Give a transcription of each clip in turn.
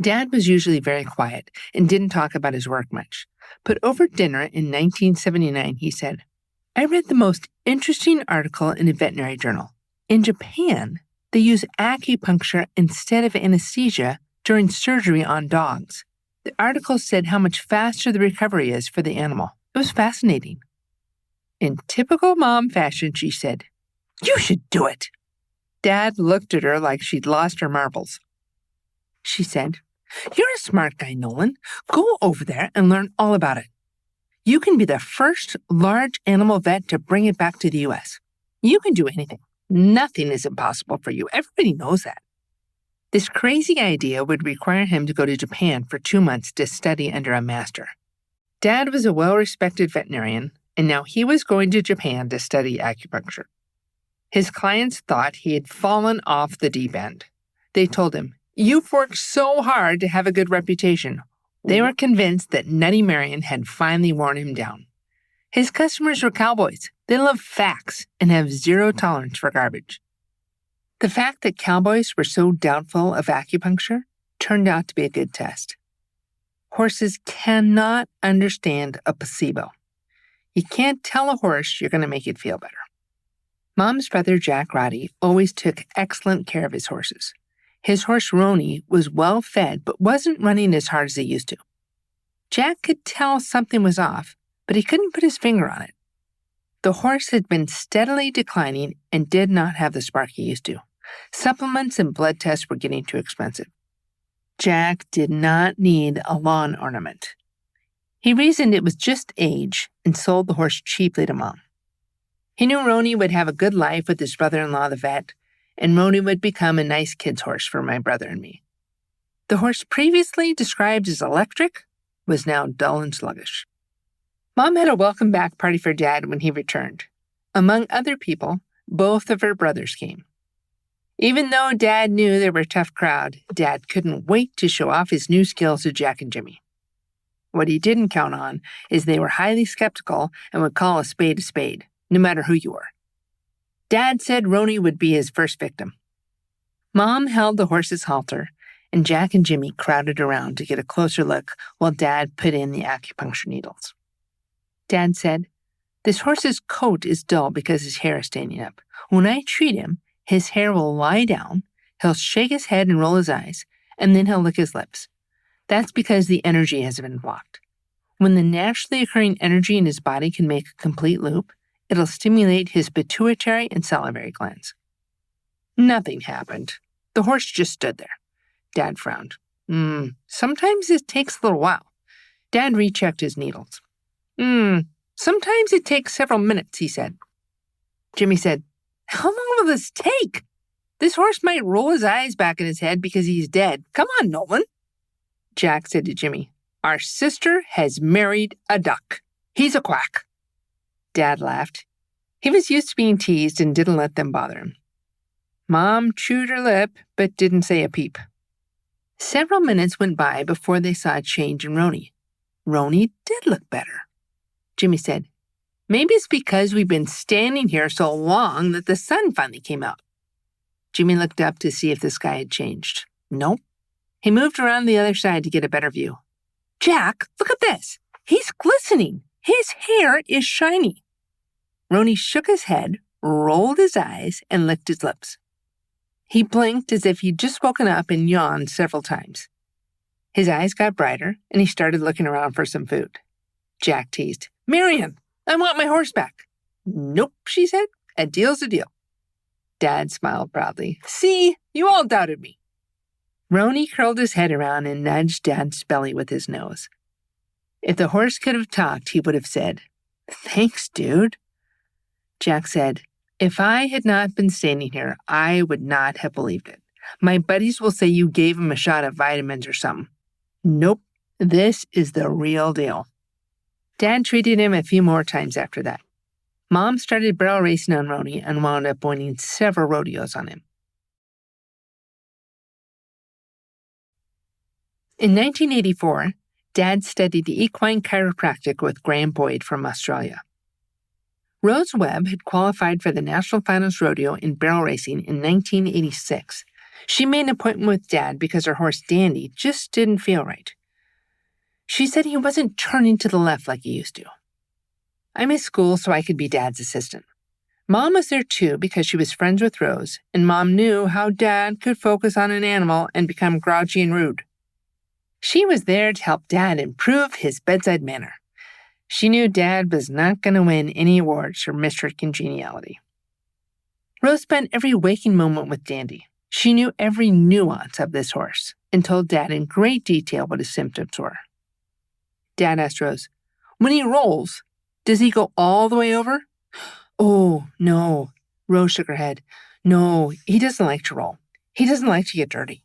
Dad was usually very quiet and didn't talk about his work much. But over dinner in 1979, he said, "I read the most interesting article in a veterinary journal. In Japan, they use acupuncture instead of anesthesia during surgery on dogs. The article said how much faster the recovery is for the animal. It was fascinating." In typical mom fashion, she said, "You should do it." Dad looked at her like she'd lost her marbles. She said, "You're a smart guy, Nolan. Go over there and learn all about it. You can be the first large animal vet to bring it back to the U.S. You can do anything. Nothing is impossible for you. Everybody knows that." This crazy idea would require him to go to Japan for 2 months to study under a master. Dad was a well-respected veterinarian, and now he was going to Japan to study acupuncture. His clients thought he had fallen off the deep end. They told him, "You've worked so hard to have a good reputation." They were convinced that Nutty Marion had finally worn him down. His customers were cowboys. They love facts and have zero tolerance for garbage. The fact that cowboys were so doubtful of acupuncture turned out to be a good test. Horses cannot understand a placebo. You can't tell a horse you're going to make it feel better. Mom's brother Jack Roddy always took excellent care of his horses. His horse Roni was well fed but wasn't running as hard as he used to. Jack could tell something was off, but he couldn't put his finger on it. The horse had been steadily declining and did not have the spark he used to. Supplements and blood tests were getting too expensive. Jack did not need a lawn ornament. He reasoned it was just age and sold the horse cheaply to Mom. He knew Roni would have a good life with his brother-in-law, the vet, and Roni would become a nice kid's horse for my brother and me. The horse previously described as electric was now dull and sluggish. Mom had a welcome back party for Dad when he returned. Among other people, both of her brothers came. Even though Dad knew they were a tough crowd, Dad couldn't wait to show off his new skills to Jack and Jimmy. What he didn't count on is they were highly skeptical and would call a spade, no matter who you were. Dad said Roni would be his first victim. Mom held the horse's halter, and Jack and Jimmy crowded around to get a closer look while Dad put in the acupuncture needles. Dad said, "This horse's coat is dull because his hair is standing up. When I treat him, his hair will lie down, he'll shake his head and roll his eyes, and then he'll lick his lips. That's because the energy has been blocked. When the naturally occurring energy in his body can make a complete loop, it'll stimulate his pituitary and salivary glands." Nothing happened. The horse just stood there. Dad frowned. Sometimes it takes a little while. Dad rechecked his needles. Sometimes it takes several minutes, he said. Jimmy said, "How long will this take? This horse might roll his eyes back in his head because he's dead. Come on, Nolan." Jack said to Jimmy, "Our sister has married a duck. He's a quack." Dad laughed. He was used to being teased and didn't let them bother him. Mom chewed her lip but didn't say a peep. Several minutes went by before they saw a change in Roni. Roni did look better. Jimmy said, "Maybe it's because we've been standing here so long that the sun finally came out." Jimmy looked up to see if the sky had changed. Nope. He moved around the other side to get a better view. "Jack, look at this. He's glistening. His hair is shiny." Roni shook his head, rolled his eyes, and licked his lips. He blinked as if he'd just woken up and yawned several times. His eyes got brighter, and he started looking around for some food. Jack teased, "Marion, I want my horse back." "Nope," she said. "A deal's a deal." Dad smiled proudly. "See, you all doubted me." Roni curled his head around and nudged Dad's belly with his nose. If the horse could have talked, he would have said, "Thanks, dude." Jack said, "If I had not been standing here, I would not have believed it. My buddies will say you gave him a shot of vitamins or something." "Nope, this is the real deal." Dad treated him a few more times after that. Mom started barrel racing on Roni and wound up winning several rodeos on him. In 1984, Dad studied equine chiropractic with Graham Boyd from Australia. Rose Webb had qualified for the National Finals Rodeo in barrel racing in 1986. She made an appointment with Dad because her horse Dandy just didn't feel right. She said he wasn't turning to the left like he used to. I missed school so I could be Dad's assistant. Mom was there too because she was friends with Rose, and Mom knew how Dad could focus on an animal and become grouchy and rude. She was there to help Dad improve his bedside manner. She knew Dad was not going to win any awards for Mr. Congeniality. Rose spent every waking moment with Dandy. She knew every nuance of this horse and told Dad in great detail what his symptoms were. Dad asked Rose, "When he rolls, does he go all the way over?" "Oh, no." Rose shook her head. "No, he doesn't like to roll. He doesn't like to get dirty."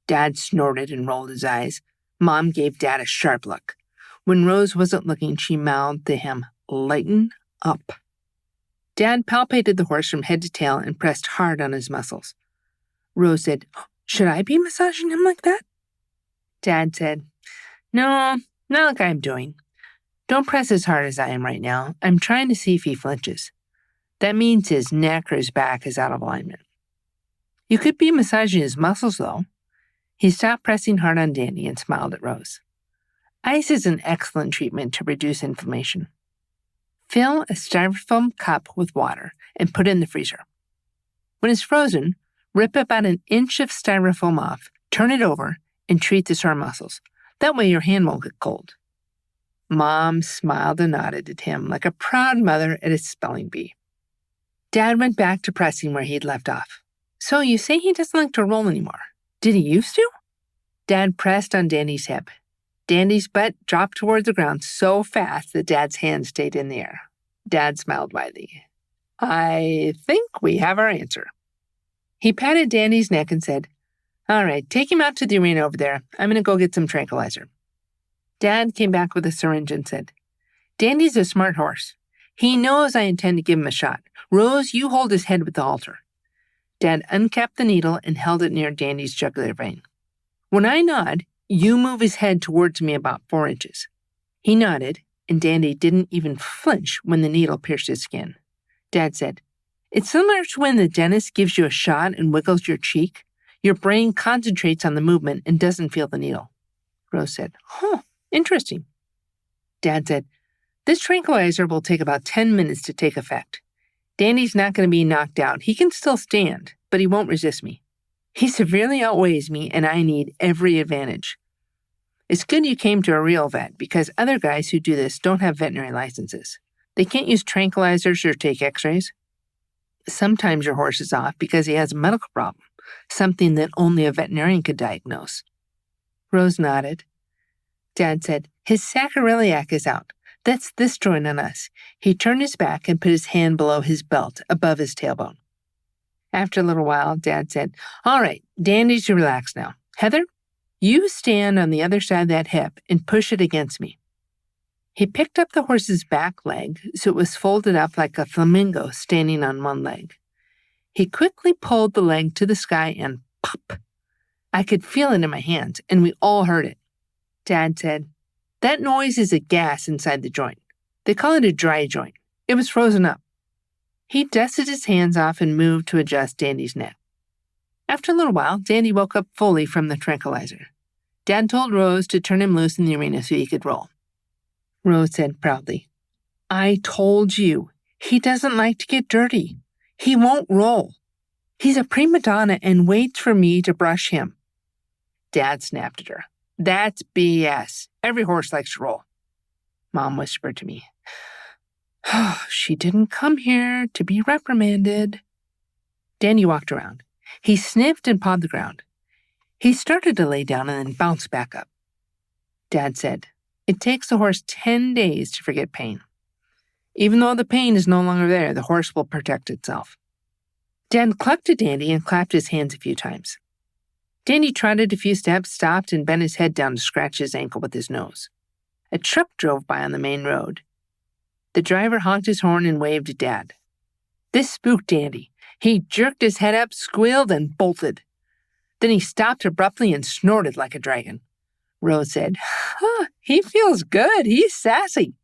Dad snorted and rolled his eyes. Mom gave Dad a sharp look. When Rose wasn't looking, she mouthed to him, "Lighten up." Dad palpated the horse from head to tail and pressed hard on his muscles. Rose said, "Should I be massaging him like that?" Dad said, "No, not like I'm doing. Don't press as hard as I am right now. I'm trying to see if he flinches. That means his neck or his back is out of alignment. You could be massaging his muscles, though." He stopped pressing hard on Dandy and smiled at Rose. Ice is an excellent treatment to reduce inflammation. Fill a styrofoam cup with water and put it in the freezer. When it's frozen, rip about an inch of styrofoam off, turn it over, and treat the sore muscles. That way your hand won't get cold. Mom smiled and nodded at him like a proud mother at a spelling bee. Dad went back to pressing where he'd left off. "So you say he doesn't like to roll anymore. Did he used to?" Dad pressed on Dandy's hip. Dandy's butt dropped toward the ground so fast that Dad's hand stayed in the air. Dad smiled widely. "I think we have our answer." He patted Dandy's neck and said, "All right, take him out to the arena over there. I'm going to go get some tranquilizer." Dad came back with a syringe and said, "Dandy's a smart horse. He knows I intend to give him a shot. Rose, you hold his head with the halter." Dad uncapped the needle and held it near Dandy's jugular vein. "When I nod, you move his head towards me about 4 inches." He nodded, and Dandy didn't even flinch when the needle pierced his skin. Dad said, "It's similar to when the dentist gives you a shot and wiggles your cheek. Your brain concentrates on the movement and doesn't feel the needle." Rose said, "Huh, interesting." Dad said, "This tranquilizer will take about 10 minutes to take effect. Dandy's not going to be knocked out. He can still stand, but he won't resist me. He severely outweighs me, and I need every advantage. It's good you came to a real vet because other guys who do this don't have veterinary licenses. They can't use tranquilizers or take x-rays. Sometimes your horse is off because he has a medical problem, something that only a veterinarian could diagnose." Rose nodded. Dad said, "His sacroiliac is out. That's this joint on us." He turned his back and put his hand below his belt, above his tailbone. After a little while, Dad said, "All right, Dandy should relax now. Heather, you stand on the other side of that hip and push it against me." He picked up the horse's back leg so it was folded up like a flamingo standing on one leg. He quickly pulled the leg to the sky and pop. I could feel it in my hands, and we all heard it. Dad said, "That noise is a gas inside the joint. They call it a dry joint. It was frozen up." He dusted his hands off and moved to adjust Dandy's neck. After a little while, Dandy woke up fully from the tranquilizer. Dad told Rose to turn him loose in the arena so he could roll. Rose said proudly, "I told you, he doesn't like to get dirty. He won't roll. He's a prima donna and waits for me to brush him." Dad snapped at her. "That's BS. Every horse likes to roll." Mom whispered to me, "She didn't come here to be reprimanded." Dandy walked around. He sniffed and pawed the ground. He started to lay down and then bounced back up. Dad said, "It takes the horse 10 days to forget pain. Even though the pain is no longer there, the horse will protect itself." Dad clucked at Dandy and clapped his hands a few times. Dandy trotted a few steps, stopped, and bent his head down to scratch his ankle with his nose. A truck drove by on the main road. The driver honked his horn and waved at Dad. This spooked Dandy. He jerked his head up, squealed, and bolted. Then he stopped abruptly and snorted like a dragon. Rose said, "He feels good. He's sassy."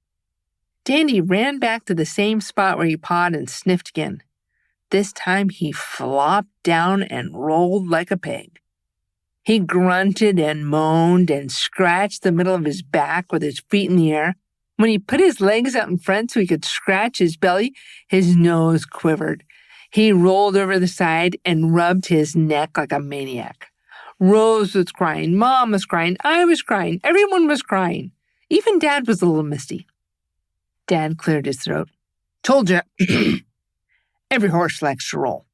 Dandy ran back to the same spot where he pawed and sniffed again. This time he flopped down and rolled like a pig. He grunted and moaned and scratched the middle of his back with his feet in the air. When he put his legs out in front so he could scratch his belly, his nose quivered. He rolled over the side and rubbed his neck like a maniac. Rose was crying, Mom was crying, I was crying, everyone was crying. Even Dad was a little misty. Dad cleared his throat. Told you, every horse likes to roll.